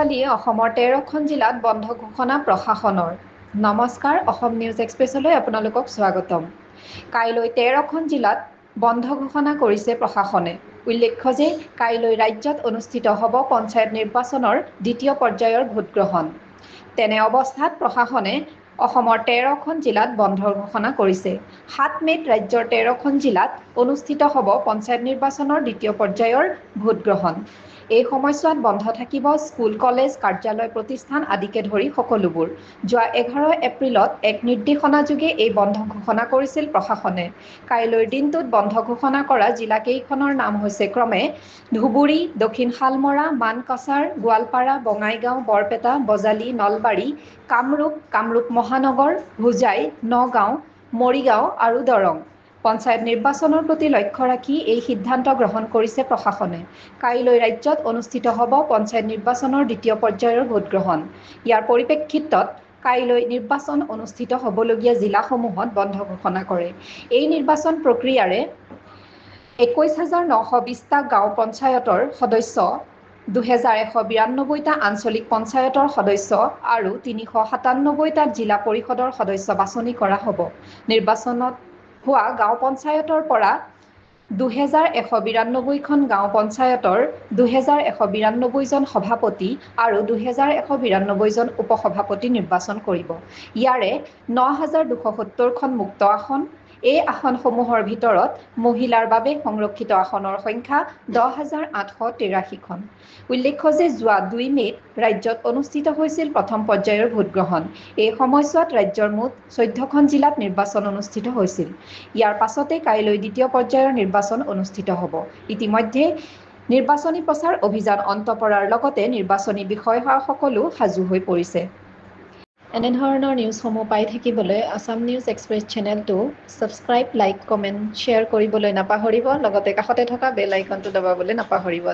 কালি অসমৰ 13খন জিলাত বন্ধ ঘোষণা প্ৰশাসনৰ। নমস্কাৰ, অসম নিউজ এক্সপ্ৰেছলৈ আপোনালোকক স্বাগতম। কাইলৈ 13খন জিলাত বন্ধ ঘোষণা কৰিছে প্ৰশাসনে। উল্লেখ্য যে কাইলৈ ৰাজ্যত অনুষ্ঠিত হ'ব পঞ্চায়ত নিৰ্বাচনৰ দ্বিতীয় পৰ্যায়ৰ ভোটগ্ৰহণ। তেনে অৱস্থাত প্ৰশাসনে অসমৰ 13খন জিলাত বন্ধৰ ঘোষণা কৰিছে। 7 মে'ত ৰাজ্যৰ 13খন জিলাত অনুষ্ঠিত হ'ব পঞ্চায়ত নিৰ্বাচনৰ দ্বিতীয় পৰ্যায়ৰ ভোটগ্ৰহণ। এই সময়ছোৱাত বন্ধ থাকিব স্কুল, কলেজ, কাৰ্যালয়, প্ৰতিষ্ঠান আদিকে ধৰি সকলোবোৰ। যোৱা 11 এপ্ৰিলত এক নিৰ্দেশনাযোগে এই বন্ধ ঘোষণা কৰিছিল প্ৰশাসনে। কাইলৈৰ দিনটোত বন্ধ ঘোষণা কৰা জিলাকেইখনৰ নাম হৈছে ক্ৰমে ধুবুৰী, দক্ষিণ শালমৰা, মানকাছাৰ, গোৱালপাৰা, বঙাইগাঁও, বৰপেটা, বজালী, নলবাৰী, কামৰূপ, কামৰূপ মহানগৰ, হোজাই, নগাঁও, মৰিগাঁও আৰু দৰং। পঞ্চায়ত নিৰ্বাচনৰ প্ৰতি লক্ষ্য ৰাখি এই সিদ্ধান্ত গ্ৰহণ কৰিছে প্ৰশাসনে। কাইলৈ ৰাজ্যত অনুষ্ঠিত হ'ব পঞ্চায়ত নিৰ্বাচনৰ দ্বিতীয় পৰ্যায়ৰ ভোটগ্ৰহণ। ইয়াৰ পৰিপ্ৰেক্ষিতত কাইলৈ নিৰ্বাচন অনুষ্ঠিত হ'বলগীয়া জিলাসমূহত বন্ধ ঘোষণা কৰে। এই নিৰ্বাচন প্ৰক্ৰিয়াৰে 21,920টা গাঁও পঞ্চায়তৰ সদস্য, 2,192টা আঞ্চলিক পঞ্চায়তৰ সদস্য আৰু 397টা জিলা পৰিষদৰ সদস্য বাছনি কৰা হ'ব। নিৰ্বাচনত হোৱা গাঁও পঞ্চায়তৰ পৰা 2,192খন গাঁও পঞ্চায়তৰ 2,192জন সভাপতি আৰু 2,192জন উপসভাপতি নিৰ্বাচন কৰিব। ইয়াৰে 9,270খন মুক্ত আসন। এই আসনসমূহৰ ভিতৰত মহিলাৰ বাবে সংৰক্ষিত আসনৰ সংখ্যা 10,883খন। উল্লেখ্য যে যোৱা 2 মে'ত ৰাজ্যত অনুষ্ঠিত হৈছিল প্ৰথম পৰ্যায়ৰ ভোটগ্ৰহণ। এই সময়ছোৱাত ৰাজ্যৰ মুঠ 14খন জিলাত নিৰ্বাচন অনুষ্ঠিত হৈছিল। ইয়াৰ পাছতে কাইলৈ দ্বিতীয় পৰ্যায়ৰ নিৰ্বাচন অনুষ্ঠিত হ'ব। ইতিমধ্যে নিৰ্বাচনী প্ৰচাৰ অভিযান অন্ত পৰাৰ লগতে নিৰ্বাচনী বিষয়াসকলো সাজু হৈ পৰিছে। এনেধৰণৰ নিউজসমূহ পাই থাকিবলৈ আসাম নিউজ এক্সপ্ৰেছ চেনেলটো ছাবস্ক্ৰাইব, লাইক, কমেণ্ট, শ্বেয়াৰ কৰিবলৈ নাপাহৰিব। লগতে কাষতে থকা বেল আইকনটো দবাবলৈ নাপাহৰিব।